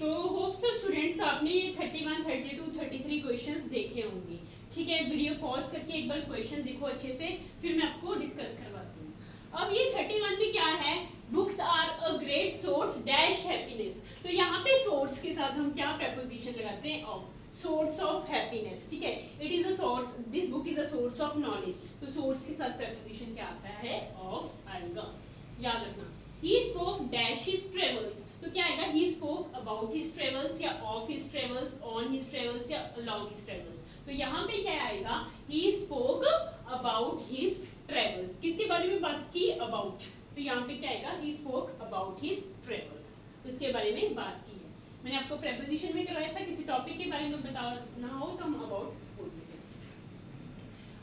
तो होप सो स्टूडेंट्स आपने 31, 32, 33 क्वेश्चंस देखे होंगे। ठीक है, वीडियो पॉज करके एक बार क्वेश्चन देखो अच्छे से, फिर मैं आपको डिस्कस करवाती हूँ। अब ये 31 में क्या है, books are a great source dash happiness. तो यहाँ पे सोर्स के साथ हम क्या प्रपोजिशन लगाते हैं, ऑफ, सोर्स ऑफ हैप्पीनेस। ठीक है, it is a source, this book is a source of knowledge. तो सोर्स के साथ प्रपोजिशन क्या आता है, ऑफ आएगा, याद रखना। He spoke dash his travels, तो क्या आएगा, he spoke about his travels या of his travels, on his travels या अलोंग हिज ट्रेवल्स। तो यहाँ पे क्या आएगा, he spoke about his travels, किसके बारे में बात की, अबाउट। तो यहाँ पे क्या आएगा, he spoke about his travels, उसके बारे में बात की है। मैंने आपको प्रेपोजिशन में करवाया था, किसी टॉपिक के बारे में बताना हो तो हम अबाउट बोलते हैं।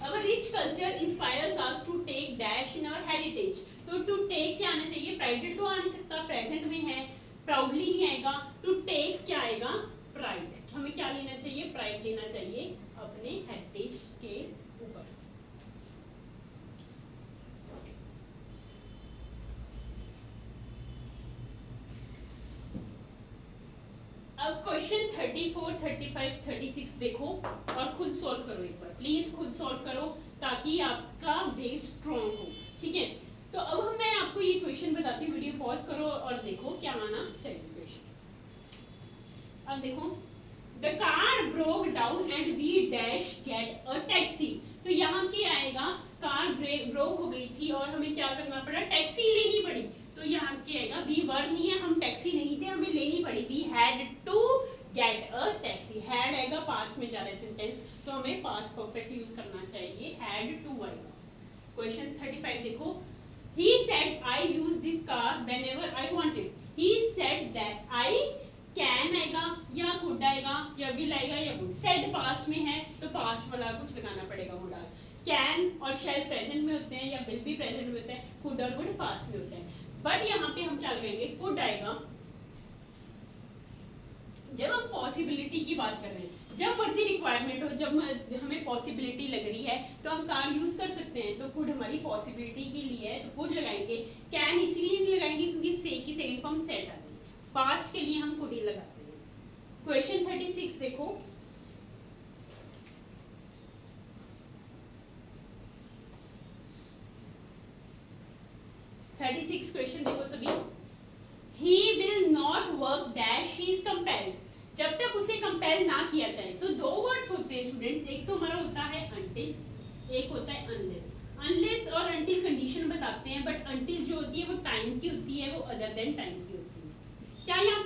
Our rich culture inspires us to take dash in our heritage। तो टू टेक क्या आना चाहिए, प्राइडेड तो आ नहीं सकता, प्रेजेंट में है, प्राउडली नहीं आएगा। टू टेक क्या आएगा, प्राइड। हमें क्या लेना चाहिए, प्राइड लेना चाहिए अपने हेरिटेज के ऊपर। अब क्वेश्चन 34, 35, 36 देखो और खुद सॉल्व करो एक बार, प्लीज खुद सॉल्व करो ताकि आपका बेस स्ट्रॉन्ग हो। ठीक है, तो अब मैं आपको ये क्वेश्चन बताती हूँ, वीडियो पॉज करो और देखो क्या आना चाहिए क्वेश्चन। अब देखो, the car broke down and we dash get a taxi. तो यहाँ क्या आएगा, कार ब्रोक हो गई थी और हमें क्या करना पड़ा, टैक्सी लेनी पड़ी। तो यहाँ क्या आएगा, वी वर नहीं है, हम टैक्सी नहीं थे, हमें लेनी पड़ी। We had to get a taxi, had आएगा पास्ट में जा रहा है सेंटेंस, तो हमें पास्ट परफेक्ट यूज करना चाहिए, हैड टू आएगा। क्वेश्चन 35 देखो, he said I use this car whenever I wanted। he said that I can आएगा या could आएगा या will आएगा या would। said पास्ट में है तो पास्ट वाला कुछ लगाना पड़ेगा, would आएगा। can और shall प्रेजेंट में होते हैं या will भी प्रेजेंट में होते हैं, could और would पास्ट में होते हैं। बट यहाँ पे हम क्या लगाएंगे, could आएगा जब हम पॉसिबिलिटी की बात कर रहे हैं, जब मर्जी रिक्वायरमेंट हो, जब हमें पॉसिबिलिटी लग रही है तो हम कार यूज कर सकते हैं। तो कुड हमारी पॉसिबिलिटी के लिए है तो कुड लगाएंगे। कैन इसलिए नहीं लगाएंगे क्योंकि से की सेकंड फॉर्म सेट आ गई, पास्ट के लिए हम कुड ही लगाते हैं। क्वेश्चन 36 देखो, क्वेश्चन देखो सभी, he will not work dash he is compelled। जब तक उसे कंपेल ना किया जाए। तो दो वर्ड्स होते हैं स्टूडेंट्स, एक तो हमारा होता है until, एक होता है unless। unless और until कंडीशन बताते हैं, बट until जो होती है वो टाइम की होती है, वो अदर देन टाइम की होती है। क्या यहाँ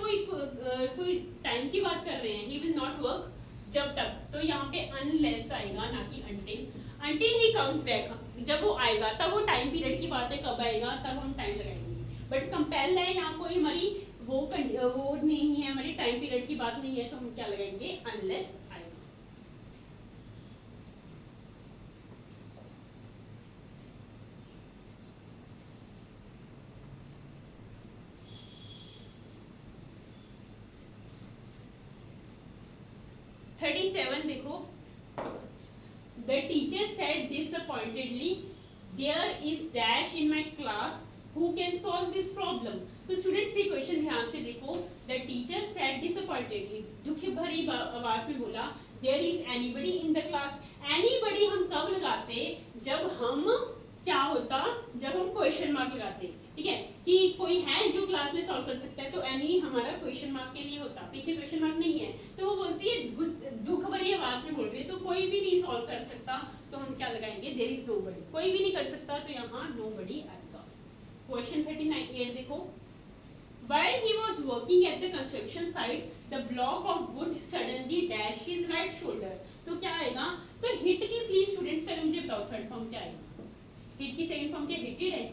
कोई टाइम की बात कर रहे हैं, he will not work जब तक, तो यहाँ पे unless आएगा ना कि until। until he comes back, जब वो आएगा तब वो टाइम पीरियड की बात है, कब आएगा तब हम टाइम लगाएंगे। बट कंपेल है, यहाँ कोई हमारी वो नहीं है, हमारी टाइम पीरियड की बात नहीं है, तो हम क्या लगाएंगे, अनलेस आएगा। (37) देखो, the teacher said disappointedly there is dash in my class who can solve this problem। तो स्टूडेंट्स ये क्वेश्चन ध्यान से देखो, the teacher said disappointedly, दुखी भरी आवाज में बोला, there is anybody in the class। anybody हम कब लगाते, जब हम क्या होता, जब हम क्वेश्चन मार्क लगाते, ठीक है, कि कोई है जो क्लास में सॉल्व कर सकता है, तो एनी हमारा क्वेश्चन मार्क के लिए होता, पीछे क्वेश्चन मार्क नहीं है, तो वो बोलती है दुख भरी आवाज में बोल रही है, तो कोई भी नहीं सॉल्व कर सकता, तो हम क्या लगाएंगे, there is nobody, कोई भी नहीं कर सकता, तो यहाँ nobody आएगा। Question 39 देखो, while he was working at the construction site, the block of wood suddenly dashed his right shoulder। तो क्या आएगा, तो हिट की प्लीज स्टूडेंट्स पहले मुझे बताओ थर्ड फॉर्म क्या आएगा, हिट की सेकंड फॉर्म क्या हिटेड है,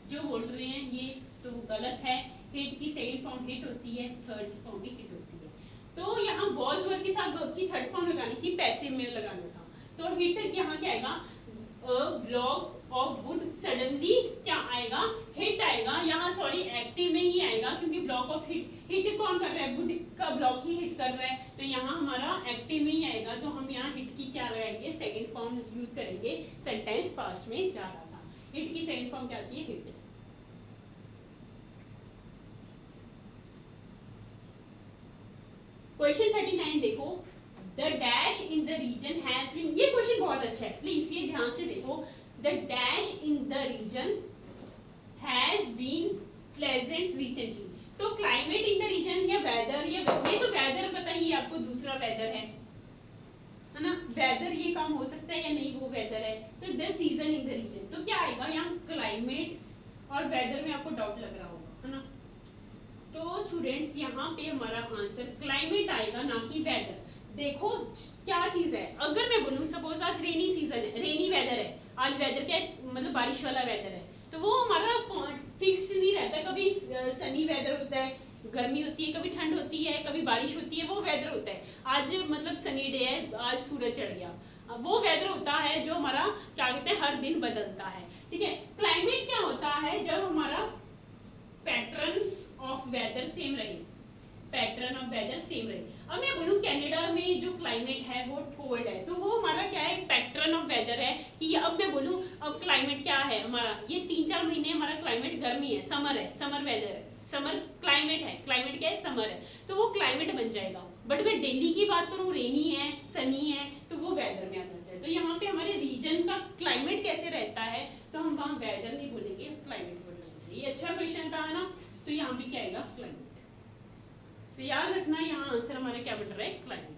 जो बोल रहे हैं ये तो गलत है। हिट की सेकंड फॉर्म हिट होती है, थर्ड की फॉर्म भी हिट होती है। तो यहाँ वॉज वर्ब के साथ वर्ब की थर्ड फॉर्म लगानी थी, पैसिव में लगाना था। तो हिट यहाँ क्या आएगा, ब्लॉक ऑफ वुड सडनली क्या आएगा, हिट आएगा। यहाँ सॉरी एक्टिव में ही आएगा, क्योंकि ब्लॉक ऑफ हिट, हिट कौन कर रहा है, वुड का ब्लॉक ही हिट कर रहा है, तो यहाँ हमारा एक्टिव में ही आएगा। तो हम यहाँ हिट की क्या लगाएंगे, सेकंड फॉर्म यूज करेंगे, सेंटेंस पास्ट में जा रहा था। हिट की सेकंड फॉर्म क्या आती है, हिट। क्वेश्चन 39 देखो, the dash in the region has been, ये क्वेश्चन बहुत अच्छा है, प्लीज ये ध्यान से देखो। The dash in the region has been pleasant recently. तो क्लाइमेट इन द रीजन या वेदर, ये तो वेदर बताइए आपको, दूसरा वेदर है ना, वेदर ये काम हो सकता है या नहीं, वो वेदर है। तो the season in the region, तो क्या आएगा यहाँ, क्लाइमेट और वेदर में आपको डाउट लग रहा होगा, है ना। तो स्टूडेंट्स यहाँ पे हमारा आंसर क्लाइमेट आएगा, ना कि वेदर। देखो क्या चीज है, अगर मैं बोलूँ सपोज आज रेनी सीजन है, रेनी वेदर है, आज वेदर क्या है, मतलब बारिश वाला वेदर है, तो वो हमारा फिक्स नहीं रहता, कभी सनी वेदर होता है, गर्मी होती है, कभी ठंड होती है, कभी बारिश होती है, वो वेदर होता है। आज मतलब सनी डे है, आज सूरज चढ़ गया, वो वेदर होता है जो हमारा क्या कहते हैं, हर दिन बदलता है, ठीक है। क्लाइमेट क्या होता है, जब हमारा पैटर्न ऑफ वेदर सेम रहे, पैटर्न ऑफ वेदर सेम रहे। अब मैं बोलूँ कनाडा में जो क्लाइमेट है वो कोल्ड है, तो वो हमारा क्या है, पैटर्न ऑफ वेदर है कि अब मैं बोलूँ अब क्लाइमेट क्या है हमारा, ये 3-4 महीने हमारा क्लाइमेट गर्मी है, समर वेदर है, समर क्लाइमेट है, क्लाइमेट क्या है, समर है, तो वो क्लाइमेट बन जाएगा। बट मैं दिल्ली की बात करूँ, रेनी है, सनी है, तो वो वेदर में आ जाता है। तो यहाँ पे हमारे रीजन का क्लाइमेट कैसे रहता है, तो हम वहाँ वेदर नहीं बोलेंगे, क्लाइमेट बोलेंगे। ये अच्छा क्वेश्चन था ना, तो यहाँ पे क्या आएगा, क्लाइमेट। तो याद रखना यहाँ आंसर हमारे क्या बन रहा है, क्लाइमेट।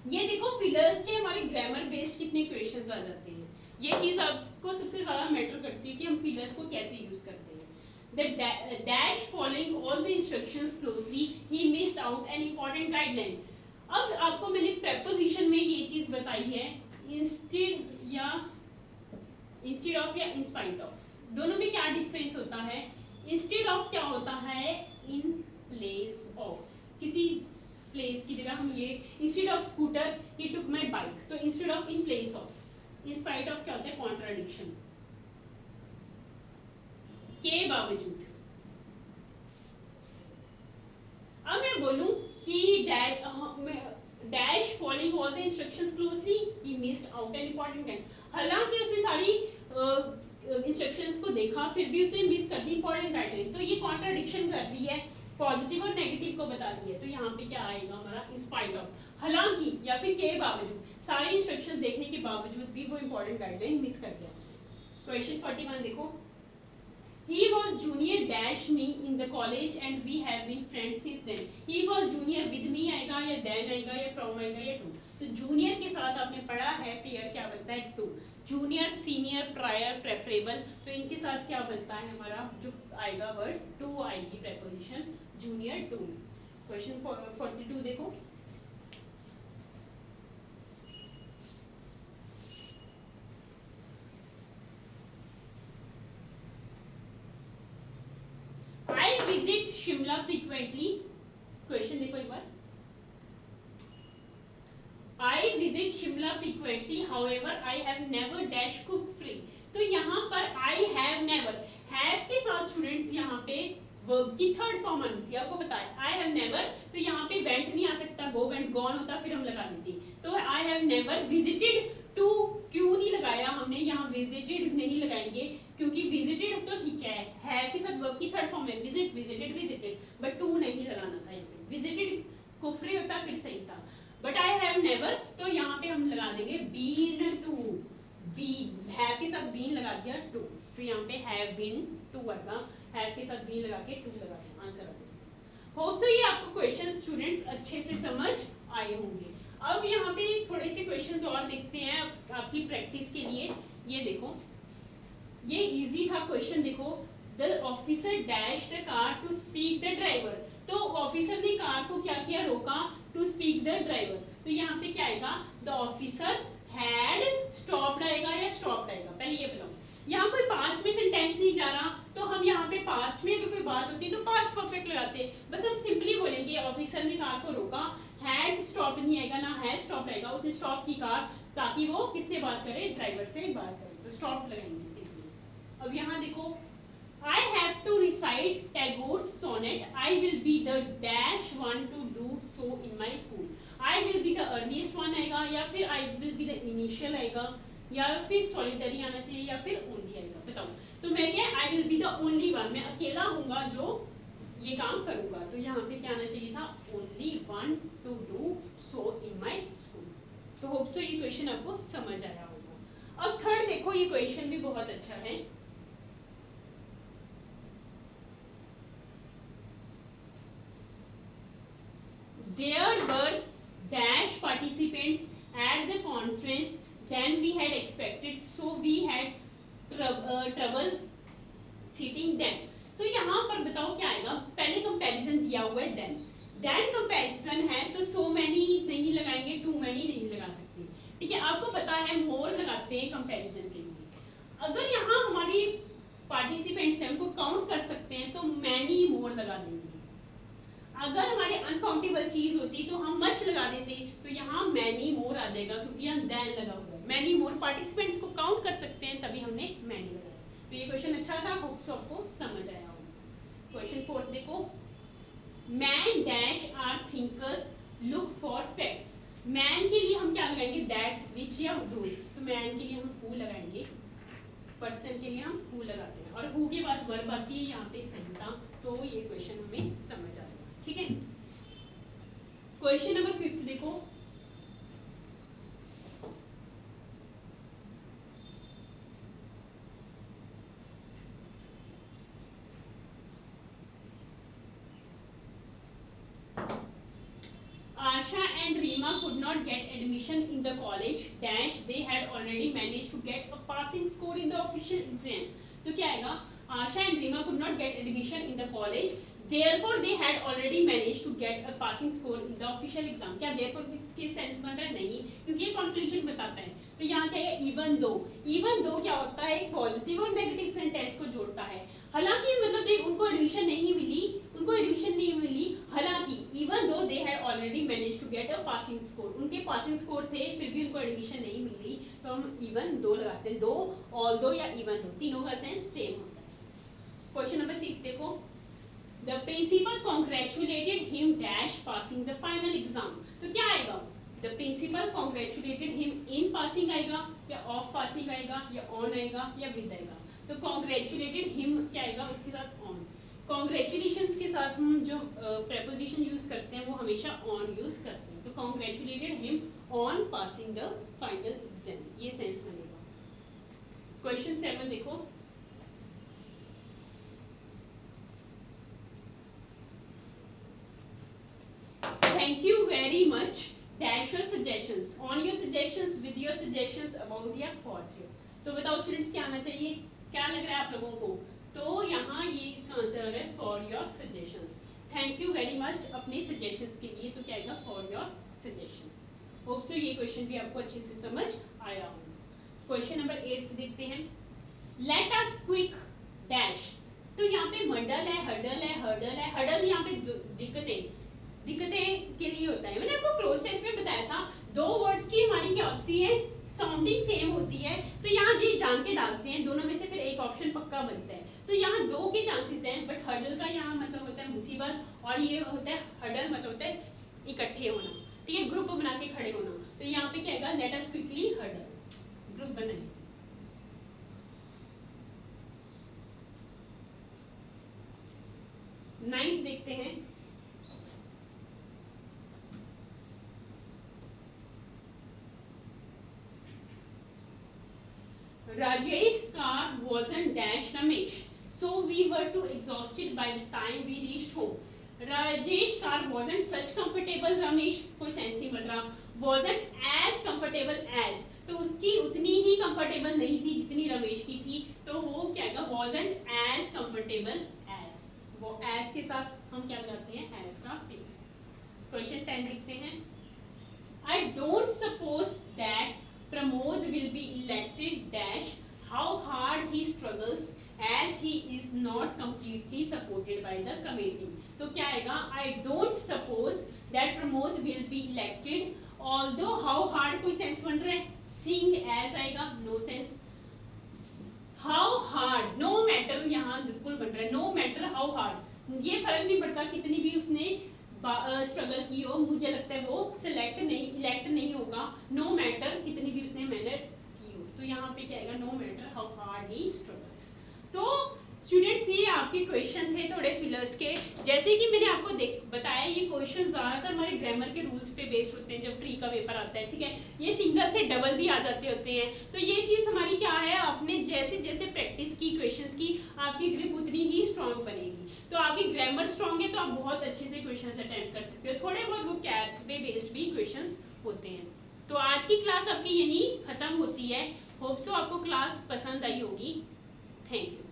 ये देखो फिलर्स के हमारे ग्रामर बेस्ड कितने क्वेश्चंस आ जाते हैं, ये चीज आपको सबसे ज्यादा मैटर करती है कि हम फिलर्स को कैसे यूज करते हैं। The dash following all the instructions closely, he missed out an important guideline. अब आपको मैंने preposition में ये चीज बताई है, instead of या in spite of, दोनों में क्या डिफरेंस होता है। instead of क्या होता है, in place of, किसी प्लेस की जगह हम ये, instead of scooter he took my bike, तो instead of in place of, in spite of क्या होता है, contradiction, के बावजूद। अब मैं बोलूं कि dash following all the instructions closely he missed out an important guide, हालांकि उसने सारी इंस्ट्रक्शंस को देखा फिर भी उसने मिस कर दी इंपॉर्टेंट गाइडलाइन, तो ये कॉन्ट्राडिक्शन कर रही है, पॉजिटिव और नेगेटिव को बता रही है। तो यहाँ पे क्या आएगा हमारा, इन स्पाइट ऑफ, हालांकि या फिर के बावजूद, सारे इंस्ट्रक्शंस देखने के बावजूद भी वो इंपॉर्टेंट गाइडलाइन मिस कर गया। क्वेश्चन 41 देखो, he was junior dash me in the college and we have been friends since then. he was junior with me आएगा या then आएगा या from आएगा या to, तो junior के साथ आपने पढ़ा है पेयर क्या बनता है, to, junior senior prior preferable, तो इनके साथ क्या बनता है हमारा, जो आएगा वर्ड to आएगी preposition junior to। क्वेश्चन 42 देखो, I visit Shimla frequently, question देखो एक बार, I visit Shimla frequently, however I have never dash cook free, तो यहाँ पर I have never, have के साथ स्टूडेंट्स यहाँ पे वर्ब की थर्ड फॉर्म आनी थी, आपको पता है I have never, तो यहाँ पे went नहीं आ सकता, go went gone होता फिर हम लगा देते, तो I have never visited to, क्यों नहीं लगाया हमने यहाँ, visited नहीं लगाएंगे क्योंकि visited तो ठीक है, have के साथ वर्ब की थर्ड फॉर्म है, visit visited, बट to नहीं लगाना था यहाँ पे, visited को फ्री होता फिर सही था, बट I have never, तो यहाँ पे हम लगा देंगे been to, be, have के साथ been लगा दिया to, तो यहाँ पे have been to आएगा, have के साथ been लगा के to लगा दिया, आंसर आ जाएगा। होप सो ये आपको क्वेश्चन स्टूडेंट्स अच्छे से समझ आए होंगे। अब यहाँ पे थोड़े से क्वेश्चंस और देखते हैं आपकी प्रैक्टिस के लिए। ये देखो, ये इजी था क्वेश्चन, देखो the officer dash the car to speak the driver. तो ऑफिसर ने कार को क्या किया, रोका, टू स्पीक द ड्राइवर। तो यहाँ पे क्या आएगा, द ऑफिसर हैड स्टॉप्ड आएगा या स्टॉप्ड आएगा, पहले ये बताओ। यहाँ कोई पास्ट में सेंटेंस नहीं जा रहा, तो हम यहाँ पे पास्ट में अगर कोई बात होती तो पास्ट परफेक्ट लगाते, बस हम सिंपली बोलेंगे ऑफिसर ने कार को रोका, हैड स्टॉप नहीं आएगा ना हैज स्टॉप आएगा, उसने स्टॉप की कार ताकि वो किससे बात करे, ड्राइवर से बात करे, तो स्टॉप लगाएंगे सिंपली। अब यहाँ देखो, I have to recite Tagore's sonnet. I will be the dash one to do so in my school. I will be the earliest one आएगा, या फिर I will be the initial आएगा, या फिर solitary आना चाहिए, या फिर only आएगा, बताओ। तो मैं क्या, I will be the only one, मैं अकेला हूँगा जो ये काम करूँगा, तो यहाँ पे क्या आना चाहिए था, only one to do so in my school। तो होप सो ये क्वेश्चन आपको समझ आया होगा। अब थर्ड देखो, ये क्वेश्चन भी बहुत अच्छा है। There were dash participants at the conference than we had expected, so we had trouble seating them। तो यहाँ पर बताओ क्या आएगा, पहले कंपैरिजन दिया हुआ है देन कंपैरिजन है, तो so many नहीं लगाएंगे, too many नहीं लगा सकते, ठीक है। आपको पता है more लगाते हैं कंपैरिजन के लिए। अगर यहाँ हमारी पार्टिसिपेंट्स हैं उनको काउंट कर सकते हैं तो many more लगा देंगे। अगर हमारे अनकाउंटेबल चीज होती तो हम मच लगा देते, तो यहाँ मैनी मोर आ जाएगा क्योंकि यहाँ देन लगा हुआ है। मैनी मोर पार्टिसिपेंट्स को काउंट कर सकते हैं, तभी हमने मैनी लगाया। तो ये क्वेश्चन अच्छा था, होप सो आपको समझ आया होगा। क्वेश्चन 4 देखो, man dash are thinkers look for facts. Man के लिए हम क्या लगाएंगे, दैट, विच या दोज। तो मैन के लिए हम हु लगाएंगे, पर्सन के लिए हम हु लगाते हैं, और हु के बाद वर्ब आती है यहाँ पे संहिता, तो ये क्वेश्चन हमें समझ आ, ठीक है। क्वेश्चन नंबर 5 देखो, Asha and Rima could not get admission in the college dash they had already managed to get a passing score in the official exam। तो क्या आएगा, Asha and Rima could not get admission in the college, therefore they had already managed to get a passing score in the official exam। क्या therefore इसके सेंस बन रहा है, नहीं, क्योंकि ये कंक्लूजन बताता है। तो यहाँ क्या है, इवन दो क्या होता है, पॉजिटिव और नेगेटिव सेंटेंस को जोड़ता है। हालांकि मतलब देख, उनको एडमिशन नहीं मिली, हालांकि even though they had already manage to get a passing score, उनके पासिंग स्कोर थे फिर भी उनको एडमिशन नहीं मिली, तो हम इवन दो लगाते हैं। दो, ऑल दो या इवन दो, तीनों का सेंस सेम होता है। क्वेश्चन नंबर 6 देखो, The principal congratulated him dash passing the final exam। तो क्या आएगा, The principal congratulated him in passing आएगा, या off passing आएगा, या on आएगा, या with आएगा। तो congratulated him क्या आएगा, उसके साथ on। Congratulations के साथ हम जो preposition यूज करते हैं वो हमेशा on यूज करते हैं। तो congratulated him on passing the final exam, ये सेंस बनेगा। क्वेश्चन 7 देखो, Thank you very much dash your suggestions on your suggestions with your suggestions about your thoughts here। तो बताओ स्टूडेंट्स क्या आना चाहिए, क्या लग रहा है आप लोगों को, तो यहाँ ये इसका आंसर है for your suggestions. Thank you very much अपने सजेशंस के लिए, तो क्या आएगा, for your suggestions. Hope so ये क्वेश्चन भी आपको अच्छे से समझ आया होगा। क्वेश्चन नंबर 8 देखते हैं, लेट अस क्विक डैश। तो यहाँ पे मडल है, हर्डल है। हर्डल यहाँ पे दिक्कतें के लिए होता है। मैंने आपको क्लोज टेस्ट में बताया था, दो वर्ड्स की हमारी क्या होती है, साउंडिंग सेम होती है, तो यहाँ ये जान के डालते हैं, दोनों में से फिर एक ऑप्शन पक्का बनता है। तो यहाँ दो के चांसेस हैं, बट हर्डल का यहाँ मतलब होता है मुसीबत, और ये होता है हर्डल मतलब होता है इकट्ठे होना, ठीक है, ग्रुप बना के खड़े होना। तो यहाँ पे क्या आएगा, let us quickly hurdle, group बनाए। 9th देखते हैं, Rajesh's car wasn't dash Ramesh, so we were too exhausted by the time we reached home। Rajesh's car wasn't such comfortable, Ramesh कोई सेंस नहीं बन रहा, wasn't as comfortable as, तो उसकी उतनी ही कंफर्टेबल नहीं थी जितनी रमेश की थी, तो वो क्या आएगा, wasn't as comfortable table age, वो एज के साथ हम क्या लगाते हैं, एज का टेबल। क्वेश्चन 10 देखते हैं। I don't suppose that Pramod will be elected dash how hard he struggles as he is not completely supported by the committee। तो क्या आएगा, I don't suppose that Pramod will be elected although how hard कोई सेंस बन रहा है, seeing as आएगा, no sense। How hard, no matter यहाँ बिल्कुल बन रहा है, no matter how hard, ये फर्क नहीं पड़ता कितनी भी उसने स्ट्रगल की हो, मुझे लगता है वो इलेक्ट नहीं होगा, नो मैटर कितनी भी उसने मेहनत की हो। तो यहाँ पे क्या आएगा, no matter how hard he struggles. तो स्टूडेंट्स ये आपके क्वेश्चन थे थोड़े फिलर्स के। जैसे कि मैंने आपको बताया ये क्वेश्चन ज़्यादातर हमारे ग्रामर के रूल्स पे बेस्ड होते हैं जब प्री का पेपर आता है, ठीक है। ये सिंगल थे, डबल भी आ जाते होते हैं। तो ये चीज़ हमारी क्या है, अपने जैसे जैसे प्रैक्टिस की क्वेश्चंस की आपकी ग्रिप उतनी ही स्ट्रांग बनेगी। तो आपकी ग्रामर स्ट्रांग है तो आप बहुत अच्छे से क्वेश्चंस अटेम्प्ट कर सकते हो। थोड़े बहुत वो कैट पे बेस्ड भी क्वेश्चंस होते हैं। तो आज की क्लास आपकी यहीं खत्म होती है। होप सो आपको क्लास पसंद आई होगी। Thank you.